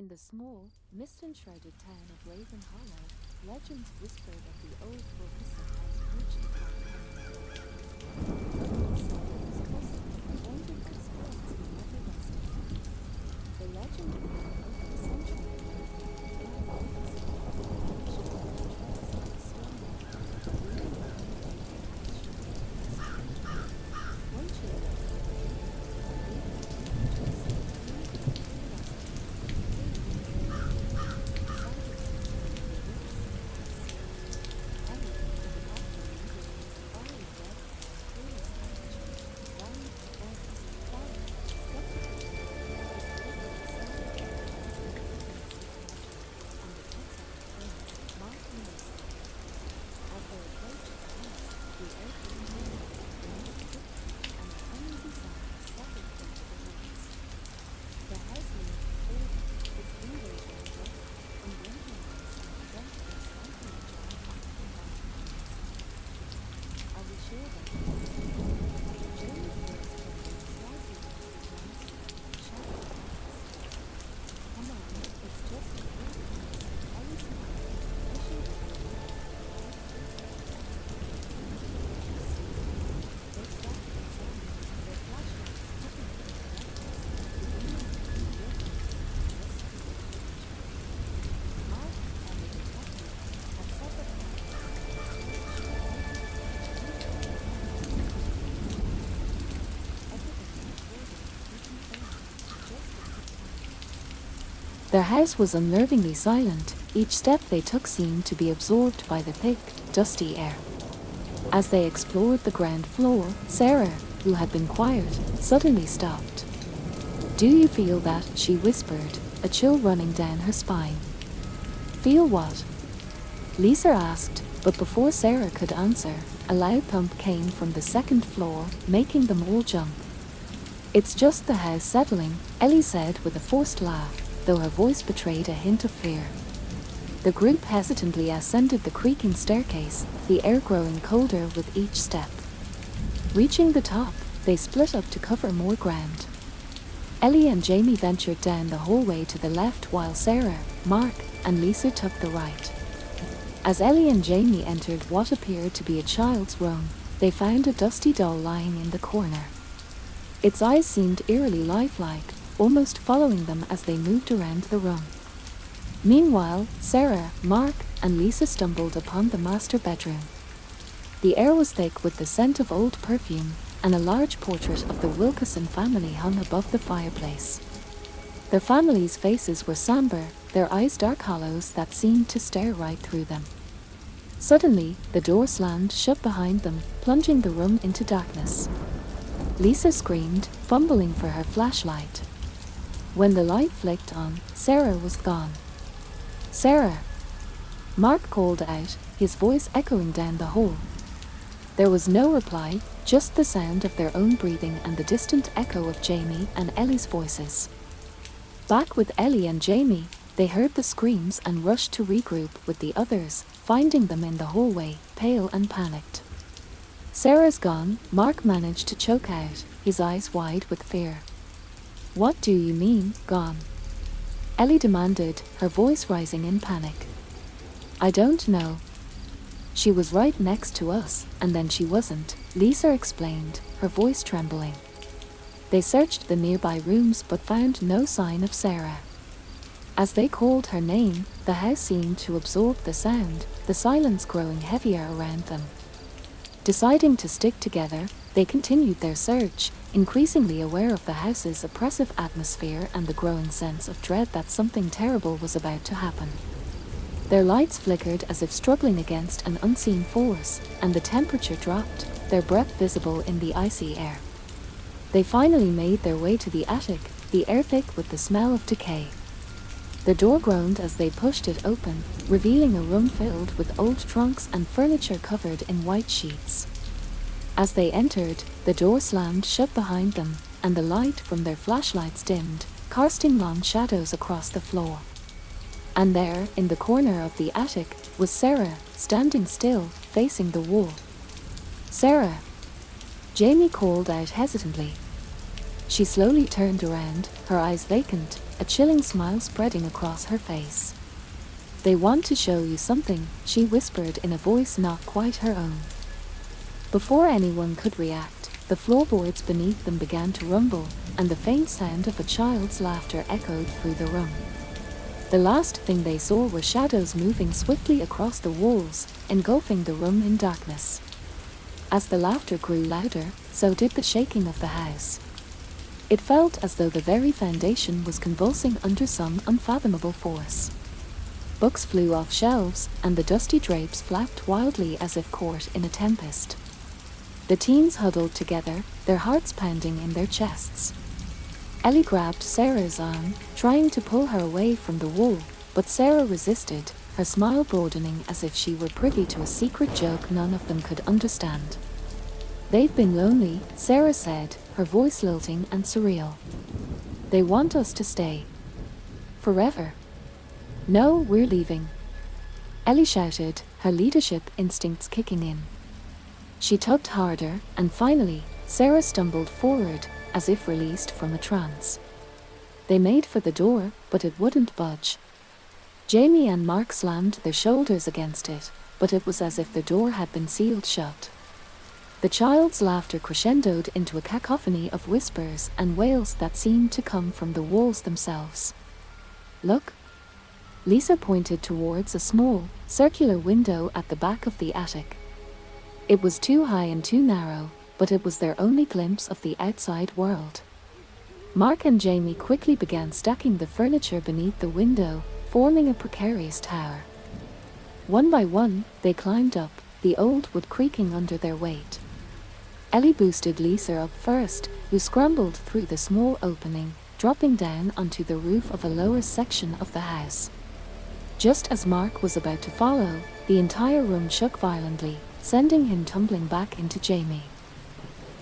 In the small, mist-enshrouded town of Raven Hollow, legends whispered of the old Wilkerson house perched atop the canyon. Locals said it was cursed, haunted by spirits who never rested. The legend grew over the centuries, flying winds, vanishes of the trails of the storm wind, leaving behind only the house shrouded in mystery. One children Their house was unnervingly silent. Each step they took seemed to be absorbed by the thick, dusty air. As they explored the ground floor, Sarah, who had been quiet, suddenly stopped. "Do you feel that?" she whispered, a chill running down her spine. "Feel what?" Lisa asked, but before Sarah could answer, a loud thump came from the second floor, making them all jump. "It's just the house settling," Ellie said with a forced laugh, though her voice betrayed a hint of fear. The group hesitantly ascended the creaking staircase, the air growing colder with each step. Reaching the top, they split up to cover more ground. Ellie and Jamie ventured down the hallway to the left while Sarah, Mark, and Lisa took the right. As Ellie and Jamie entered what appeared to be a child's room, they found a dusty doll lying in the corner. Its eyes seemed eerily lifelike, almost following them as they moved around the room. Meanwhile, Sarah, Mark, and Lisa stumbled upon the master bedroom. The air was thick with the scent of old perfume, and a large portrait of the Wilkerson family hung above the fireplace. The family's faces were somber, their eyes dark hollows that seemed to stare right through them. Suddenly, the door slammed shut behind them, plunging the room into darkness. Lisa screamed, fumbling for her flashlight. When the light flicked on, Sarah was gone. "Sarah!" Mark called out, his voice echoing down the hall. There was no reply, just the sound of their own breathing and the distant echo of Jamie and Ellie's voices. Back with Ellie and Jamie, they heard the screams and rushed to regroup with the others, finding them in the hallway, pale and panicked. "Sarah's gone," Mark managed to choke out, his eyes wide with fear. "What do you mean, gone?" Ellie demanded, her voice rising in panic. "I don't know. She was right next to us, and then she wasn't," Lisa explained, her voice trembling. They searched the nearby rooms but found no sign of Sarah. As they called her name, the house seemed to absorb the sound, the silence growing heavier around them. Deciding to stick together, they continued their search, increasingly aware of the house's oppressive atmosphere and the growing sense of dread that something terrible was about to happen. Their lights flickered as if struggling against an unseen force, and the temperature dropped, their breath visible in the icy air. They finally made their way to the attic, the air thick with the smell of decay. The door groaned as they pushed it open, revealing a room filled with old trunks and furniture covered in white sheets. As they entered, the door slammed shut behind them, and the light from their flashlights dimmed, casting long shadows across the floor. And there, in the corner of the attic, was Sarah, standing still, facing the wall. "Sarah!" Jamie called out hesitantly. She slowly turned around, her eyes vacant, a chilling smile spreading across her face. "They want to show you something," she whispered in a voice not quite her own. Before anyone could react, the floorboards beneath them began to rumble, and the faint sound of a child's laughter echoed through the room. The last thing they saw were shadows moving swiftly across the walls, engulfing the room in darkness. As the laughter grew louder, so did the shaking of the house. It felt as though the very foundation was convulsing under some unfathomable force. Books flew off shelves, and the dusty drapes flapped wildly as if caught in a tempest. The teens huddled together, their hearts pounding in their chests. Ellie grabbed Sarah's arm, trying to pull her away from the wall, but Sarah resisted, her smile broadening as if she were privy to a secret joke none of them could understand. "They've been lonely," Sarah said, her voice lilting and surreal. "They want us to stay. Forever." "No, we're leaving," Ellie shouted, her leadership instincts kicking in. She tugged harder, and finally, Sarah stumbled forward, as if released from a trance. They made for the door, but it wouldn't budge. Jamie and Mark slammed their shoulders against it, but it was as if the door had been sealed shut. The child's laughter crescendoed into a cacophony of whispers and wails that seemed to come from the walls themselves. "Look." Lisa pointed towards a small, circular window at the back of the attic. It was too high and too narrow, but it was their only glimpse of the outside world. Mark and Jamie quickly began stacking the furniture beneath the window, forming a precarious tower. One by one, they climbed up, the old wood creaking under their weight. Ellie boosted Lisa up first, who scrambled through the small opening, dropping down onto the roof of a lower section of the house. Just as Mark was about to follow, the entire room shook violently, sending him tumbling back into Jamie.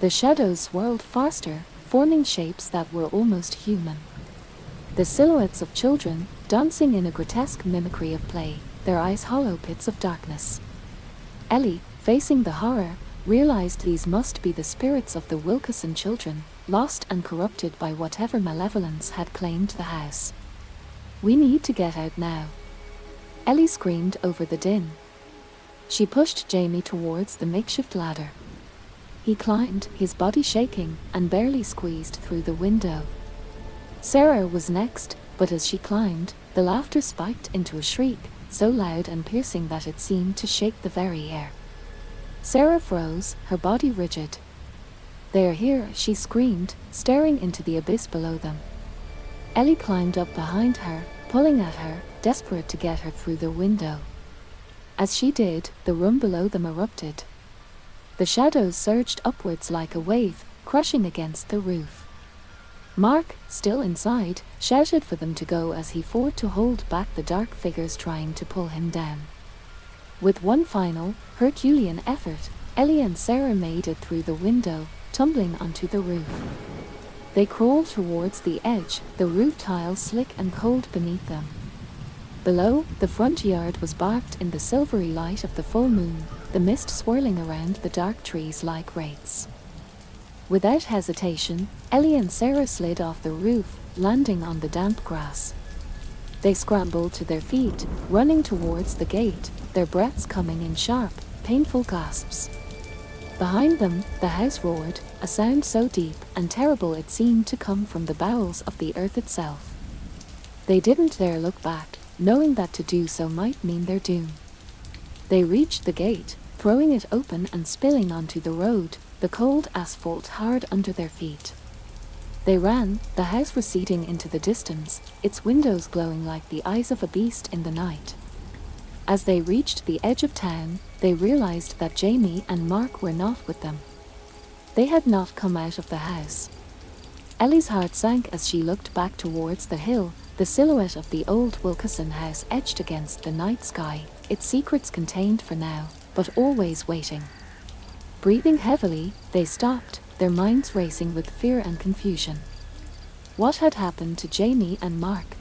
The shadows swirled faster, forming shapes that were almost human. The silhouettes of children, dancing in a grotesque mimicry of play, their eyes hollow pits of darkness. Ellie, facing the horror, realized these must be the spirits of the Wilkerson children, lost and corrupted by whatever malevolence had claimed the house. "We need to get out now," Ellie screamed over the din. She pushed Jamie towards the makeshift ladder. He climbed, his body shaking, and barely squeezed through the window. Sarah was next, but as she climbed, the laughter spiked into a shriek, so loud and piercing that it seemed to shake the very air. Sarah froze, her body rigid. "They're here," she screamed, staring into the abyss below them. Ellie climbed up behind her, pulling at her, desperate to get her through the window. As she did, the room below them erupted. The shadows surged upwards like a wave, crushing against the roof. Mark, still inside, shouted for them to go as he fought to hold back the dark figures trying to pull him down. With one final, Herculean effort, Ellie and Sarah made it through the window, tumbling onto the roof. They crawled towards the edge, the roof tiles slick and cold beneath them. Below, the front yard was bathed in the silvery light of the full moon, the mist swirling around the dark trees like wraiths. Without hesitation, Ellie and Sarah slid off the roof, landing on the damp grass. They scrambled to their feet, running towards the gate, their breaths coming in sharp, painful gasps. Behind them, the house roared, a sound so deep and terrible it seemed to come from the bowels of the earth itself. They didn't dare look back, knowing that to do so might mean their doom. They reached the gate, throwing it open and spilling onto the road, the cold asphalt hard under their feet. They ran, the house receding into the distance, its windows glowing like the eyes of a beast in the night. As they reached the edge of town, they realized that Jamie and Mark were not with them. They had not come out of the house. Ellie's heart sank as she looked back towards the hill, the silhouette of the old Wilkerson house etched against the night sky, its secrets contained for now, but always waiting. Breathing heavily, they stopped, their minds racing with fear and confusion. What had happened to Jamie and Mark?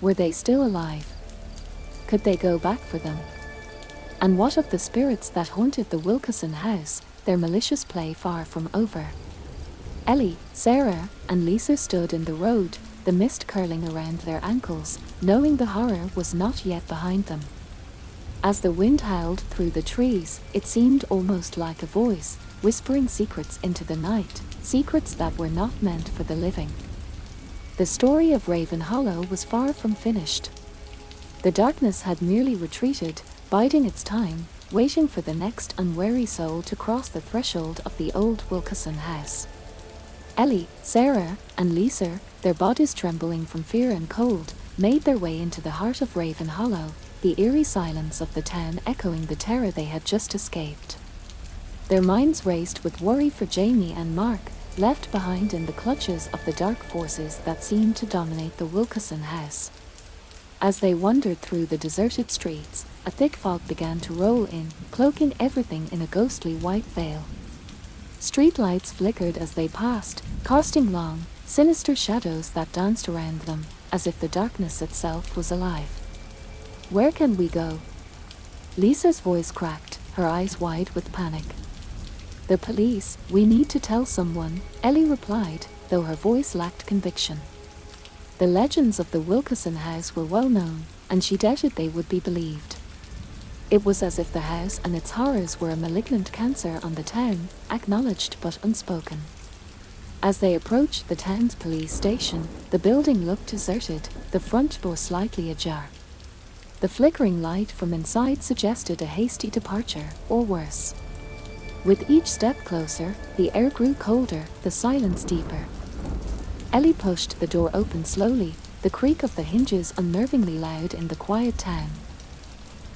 Were they still alive? Could they go back for them? And what of the spirits that haunted the Wilkerson house, their malicious play far from over? Ellie, Sarah, and Lisa stood in the road, the mist curling around their ankles, knowing the horror was not yet behind them. As the wind howled through the trees, it seemed almost like a voice, whispering secrets into the night, secrets that were not meant for the living. The story of Raven Hollow was far from finished. The darkness had merely retreated, biding its time, waiting for the next unwary soul to cross the threshold of the old Wilkerson house. Ellie, Sarah, and Lisa, their bodies trembling from fear and cold, made their way into the heart of Raven Hollow, the eerie silence of the town echoing the terror they had just escaped. Their minds raced with worry for Jamie and Mark, left behind in the clutches of the dark forces that seemed to dominate the Wilkerson house. As they wandered through the deserted streets, a thick fog began to roll in, cloaking everything in a ghostly white veil. Street lights flickered as they passed, casting long, sinister shadows that danced around them, as if the darkness itself was alive. "Where can we go?" Lisa's voice cracked, her eyes wide with panic. "The police, we need to tell someone," Ellie replied, though her voice lacked conviction. The legends of the Wilkerson house were well known, and she doubted they would be believed. It was as if the house and its horrors were a malignant cancer on the town, acknowledged but unspoken. As they approached the town's police station, the building looked deserted, the front door slightly ajar. The flickering light from inside suggested a hasty departure, or worse. With each step closer, the air grew colder, the silence deeper. Ellie pushed the door open slowly, the creak of the hinges unnervingly loud in the quiet town.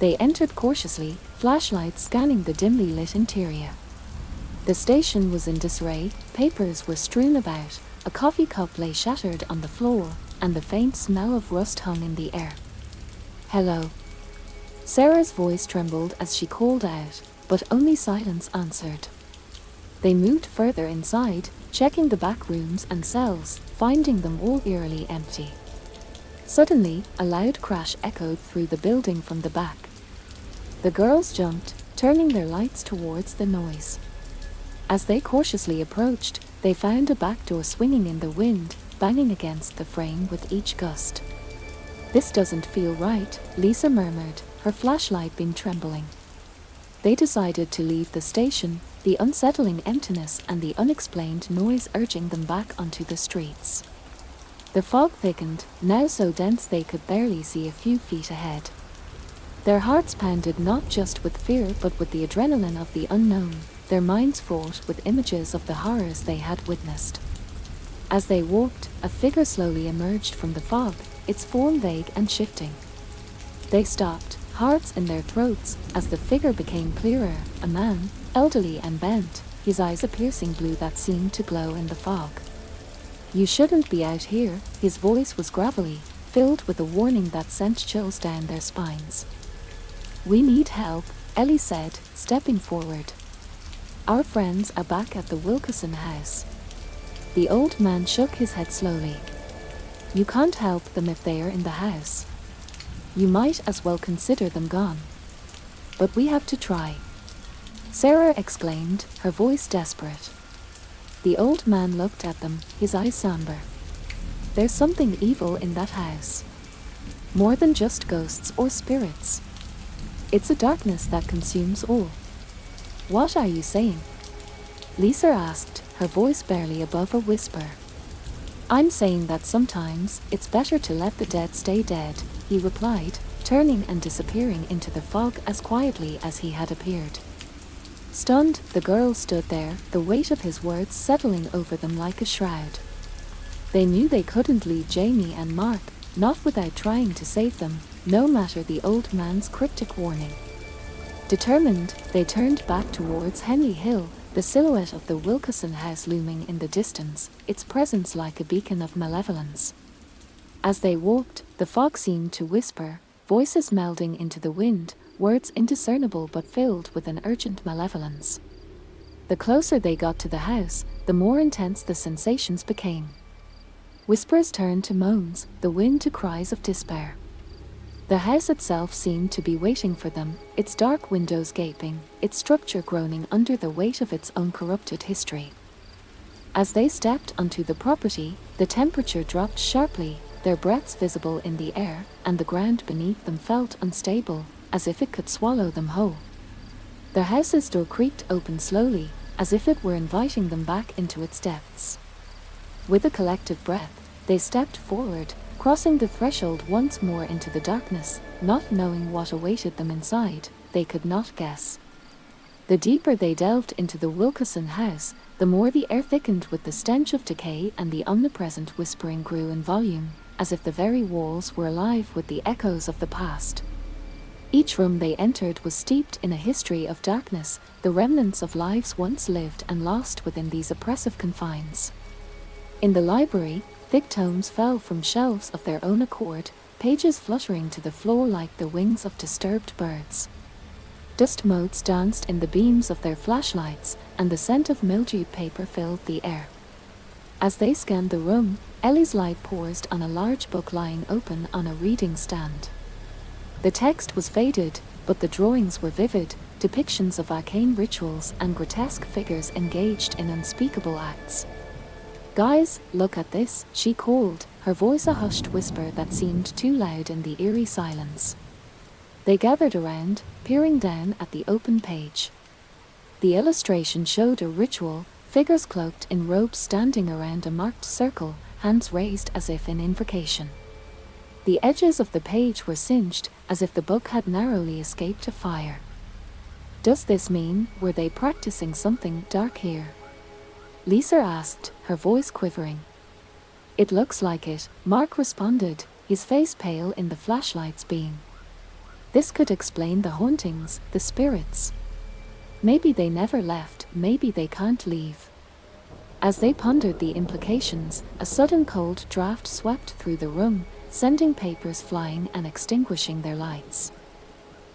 They entered cautiously, flashlights scanning the dimly lit interior. The station was in disarray, papers were strewn about, a coffee cup lay shattered on the floor, and the faint smell of rust hung in the air. "Hello." Sarah's voice trembled as she called out, but only silence answered. They moved further inside, checking the back rooms and cells, finding them all eerily empty. Suddenly, a loud crash echoed through the building from the back. The girls jumped, turning their lights towards the noise. As they cautiously approached, they found a back door swinging in the wind, banging against the frame with each gust. "This doesn't feel right," Lisa murmured, her flashlight beam trembling. They decided to leave the station, the unsettling emptiness and the unexplained noise urging them back onto the streets. The fog thickened, now so dense they could barely see a few feet ahead. Their hearts pounded not just with fear but with the adrenaline of the unknown, their minds fraught with images of the horrors they had witnessed. As they walked, a figure slowly emerged from the fog, its form vague and shifting. They stopped, hearts in their throats, as the figure became clearer, a man, elderly and bent, his eyes a piercing blue that seemed to glow in the fog. "You shouldn't be out here," his voice was gravelly, filled with a warning that sent chills down their spines. "We need help," Ellie said, stepping forward. "Our friends are back at the Wilkerson house." The old man shook his head slowly. "You can't help them if they are in the house. You might as well consider them gone. But we have to try." Sarah exclaimed, her voice desperate. The old man looked at them, his eyes somber. "There's something evil in that house. More than just ghosts or spirits. It's a darkness that consumes all." "What are you saying?" Lisa asked, her voice barely above a whisper. "I'm saying that sometimes it's better to let the dead stay dead," he replied, turning and disappearing into the fog as quietly as he had appeared. Stunned, the girls stood there, the weight of his words settling over them like a shroud. They knew they couldn't leave Jamie and Mark, not without trying to save them, no matter the old man's cryptic warning. Determined, they turned back towards Henley Hill, the silhouette of the Wilkerson house looming in the distance, its presence like a beacon of malevolence. As they walked, the fog seemed to whisper, voices melding into the wind, words indiscernible but filled with an urgent malevolence. The closer they got to the house, the more intense the sensations became. Whispers turned to moans, the wind to cries of despair. The house itself seemed to be waiting for them, its dark windows gaping, its structure groaning under the weight of its own corrupted history. As they stepped onto the property, The temperature dropped sharply, their breaths visible in the air, and the ground beneath them felt unstable, as if it could swallow them whole. Their house's door creaked open slowly, as if it were inviting them back into its depths. With a collective breath, they stepped forward, crossing the threshold once more into the darkness, not knowing what awaited them inside. They could not guess. The deeper they delved into the Wilkeson house, the more the air thickened with the stench of decay, and the omnipresent whispering grew in volume, as if the very walls were alive with the echoes of the past. Each room they entered was steeped in a history of darkness, the remnants of lives once lived and lost within these oppressive confines. In the library, thick tomes fell from shelves of their own accord, pages fluttering to the floor like the wings of disturbed birds. Dust motes danced in the beams of their flashlights, and the scent of mildewed paper filled the air. As they scanned the room, Ellie's light paused on a large book lying open on a reading stand. The text was faded, but the drawings were vivid, depictions of arcane rituals and grotesque figures engaged in unspeakable acts. "Guys, look at this," she called, her voice a hushed whisper that seemed too loud in the eerie silence. They gathered around, peering down at the open page. The illustration showed a ritual, figures cloaked in robes standing around a marked circle, hands raised as if in invocation. The edges of the page were singed, as if the book had narrowly escaped a fire. "Does this mean, were they practicing something dark here?" Lisa asked, her voice quivering. "It looks like it," Mark responded, his face pale in the flashlight's beam. "This could explain the hauntings, the spirits. Maybe they never left, maybe they can't leave." As they pondered the implications, a sudden cold draft swept through the room, sending papers flying and extinguishing their lights.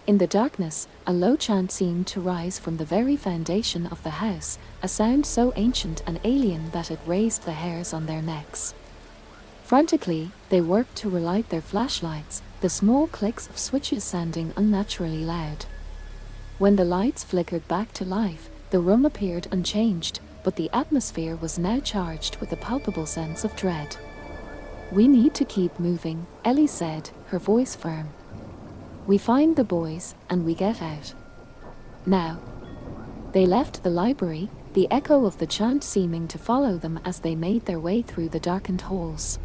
In the darkness, a low chant seemed to rise from the very foundation of the house, a sound so ancient and alien that it raised the hairs on their necks. Frantically, they worked to relight their flashlights, the small clicks of switches sounding unnaturally loud. When the lights flickered back to life, the room appeared unchanged, but the atmosphere was now charged with a palpable sense of dread. "We need to keep moving," Ellie said, her voice firm. "We find the boys, and we get out. Now." They left the library, the echo of the chant seeming to follow them as they made their way through the darkened halls.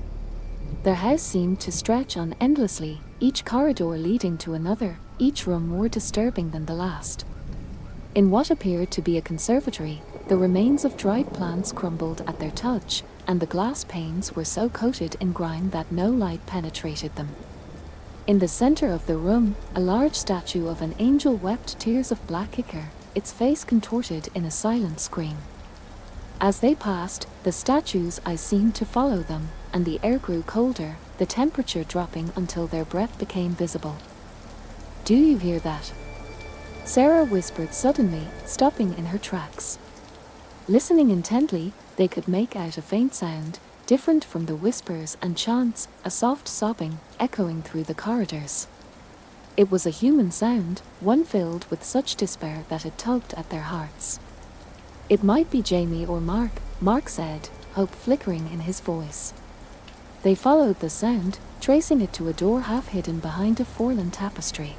Their house seemed to stretch on endlessly, each corridor leading to another, each room more disturbing than the last. In what appeared to be a conservatory, the remains of dried plants crumbled at their touch, and the glass panes were so coated in grime that no light penetrated them. In the center of the room, a large statue of an angel wept tears of black ichor, its face contorted in a silent scream. As they passed, the statue's eyes seemed to follow them, and the air grew colder, the temperature dropping until their breath became visible. "Do you hear that?" Sarah whispered suddenly, stopping in her tracks. Listening intently, they could make out a faint sound, different from the whispers and chants, a soft sobbing, echoing through the corridors. It was a human sound, one filled with such despair that it tugged at their hearts. "It might be Jamie or Mark said, hope flickering in his voice. They followed the sound, tracing it to a door half hidden behind a fallen tapestry.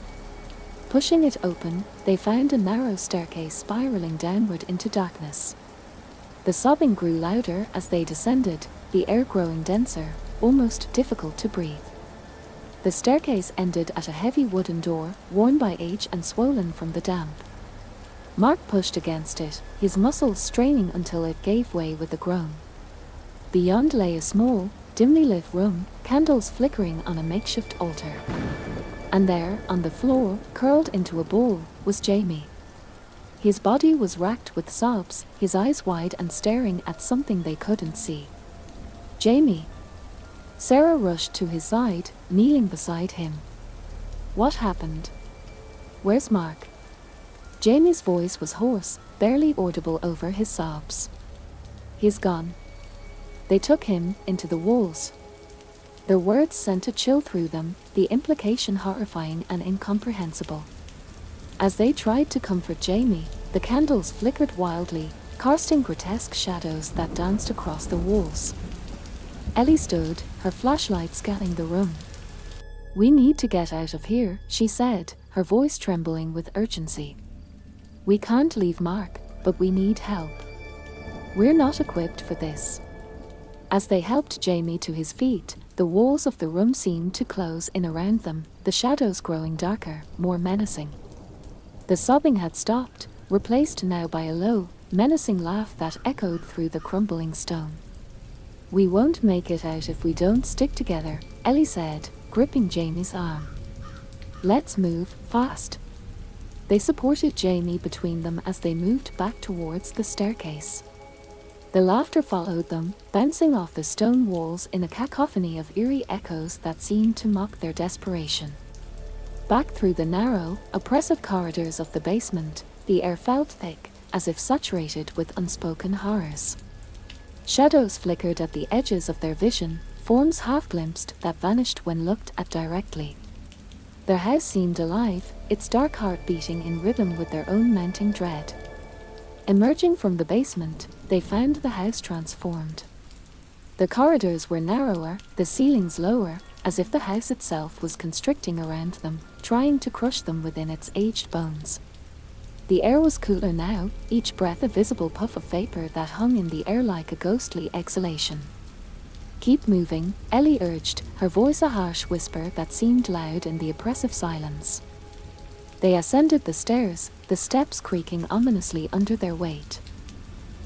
Pushing it open, they found a narrow staircase spiraling downward into darkness. The sobbing grew louder as they descended, the air growing denser, almost difficult to breathe. The staircase ended at a heavy wooden door, worn by age and swollen from the damp. Mark pushed against it, his muscles straining until it gave way with a groan. Beyond lay a small, dimly lit room, candles flickering on a makeshift altar. And there, on the floor, curled into a ball, was Jamie. His body was racked with sobs, his eyes wide and staring at something they couldn't see. "Jamie!" Sarah rushed to his side, kneeling beside him. "What happened? Where's Mark?" Jamie's voice was hoarse, barely audible over his sobs. "He's gone. They took him into the walls." Their words sent a chill through them, the implication horrifying and incomprehensible. As they tried to comfort Jamie, the candles flickered wildly, casting grotesque shadows that danced across the walls. Ellie stood, her flashlight scanning the room. "We need to get out of here," she said, her voice trembling with urgency. "We can't leave Mark, but we need help. We're not equipped for this." As they helped Jamie to his feet, the walls of the room seemed to close in around them, the shadows growing darker, more menacing. The sobbing had stopped, replaced now by a low, menacing laugh that echoed through the crumbling stone. "We won't make it out if we don't stick together," Ellie said, gripping Jamie's arm. "Let's move, fast." They supported Jamie between them as they moved back towards the staircase. The laughter followed them, bouncing off the stone walls in a cacophony of eerie echoes that seemed to mock their desperation. Back through the narrow, oppressive corridors of the basement, the air felt thick, as if saturated with unspoken horrors. Shadows flickered at the edges of their vision, forms half-glimpsed that vanished when looked at directly. Their house seemed alive, its dark heart beating in rhythm with their own mounting dread. Emerging from the basement, they found the house transformed. The corridors were narrower, the ceilings lower, as if the house itself was constricting around them, trying to crush them within its aged bones. The air was cooler now, each breath a visible puff of vapor that hung in the air like a ghostly exhalation. "Keep moving," Ellie urged, her voice a harsh whisper that seemed loud in the oppressive silence. They ascended the stairs, the steps creaking ominously under their weight.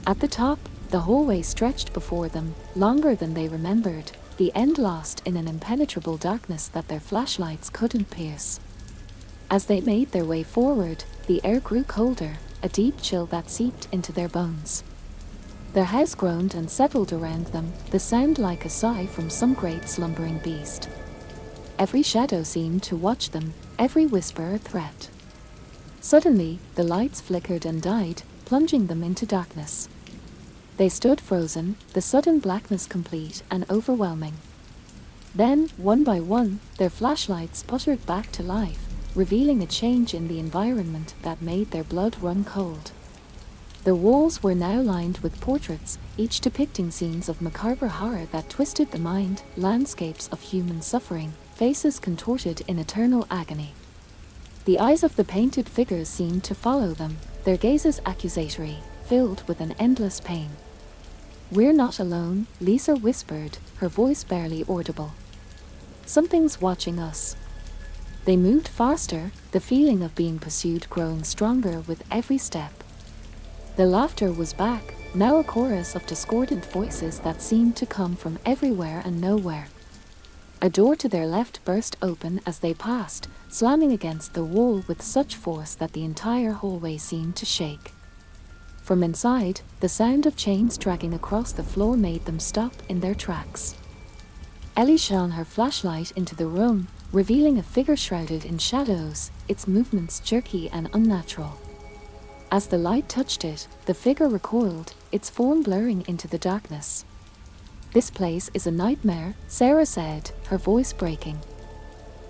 At the top, the hallway stretched before them, longer than they remembered, the end lost in an impenetrable darkness that their flashlights couldn't pierce. As they made their way forward, the air grew colder, a deep chill that seeped into their bones. Their house groaned and settled around them, the sound like a sigh from some great slumbering beast. Every shadow seemed to watch them, every whisper a threat. Suddenly, the lights flickered and died, plunging them into darkness. They stood frozen, the sudden blackness complete and overwhelming. Then, one by one, their flashlights sputtered back to life, revealing a change in the environment that made their blood run cold. The walls were now lined with portraits, each depicting scenes of macabre horror that twisted the mind, landscapes of human suffering, faces contorted in eternal agony. The eyes of the painted figures seemed to follow them, their gazes accusatory, filled with an endless pain. "We're not alone," Lisa whispered, her voice barely audible. "Something's watching us." They moved faster, the feeling of being pursued growing stronger with every step. The laughter was back, now a chorus of discordant voices that seemed to come from everywhere and nowhere. A door to their left burst open as they passed, slamming against the wall with such force that the entire hallway seemed to shake. From inside, the sound of chains dragging across the floor made them stop in their tracks. Ellie shone her flashlight into the room, revealing a figure shrouded in shadows, its movements jerky and unnatural. As the light touched it, the figure recoiled, its form blurring into the darkness. "This place is a nightmare," Sarah said, her voice breaking.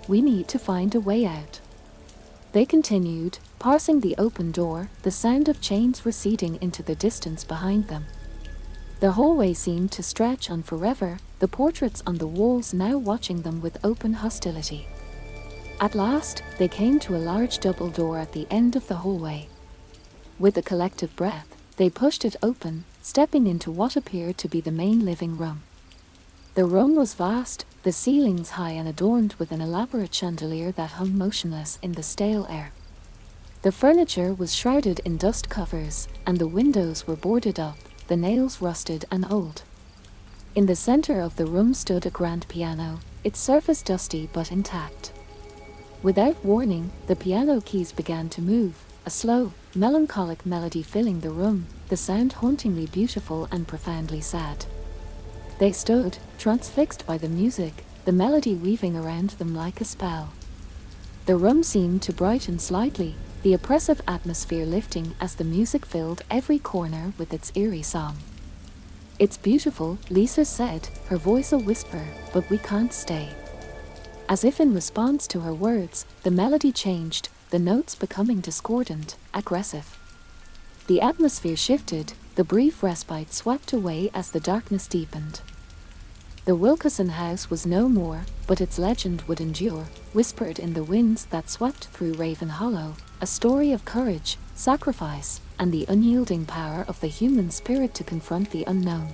"We need to find a way out." They continued, passing the open door, the sound of chains receding into the distance behind them. The hallway seemed to stretch on forever, the portraits on the walls now watching them with open hostility. At last, they came to a large double door at the end of the hallway. With a collective breath, they pushed it open, stepping into what appeared to be the main living room. The room was vast, the ceilings high and adorned with an elaborate chandelier that hung motionless in the stale air. The furniture was shrouded in dust covers, and the windows were boarded up, the nails rusted and old. In the center of the room stood a grand piano, its surface dusty but intact. Without warning, the piano keys began to move, a slow, melancholic melody filling the room, the sound hauntingly beautiful and profoundly sad. They stood, transfixed by the music, the melody weaving around them like a spell. The room seemed to brighten slightly, the oppressive atmosphere lifting as the music filled every corner with its eerie song. "It's beautiful," Lisa said, her voice a whisper, "but we can't stay." As if in response to her words, the melody changed, the notes becoming discordant, aggressive. The atmosphere shifted, the brief respite swept away as the darkness deepened. The Wilkeson house was no more, but its legend would endure, whispered in the winds that swept through Raven Hollow, a story of courage, sacrifice, and the unyielding power of the human spirit to confront the unknown.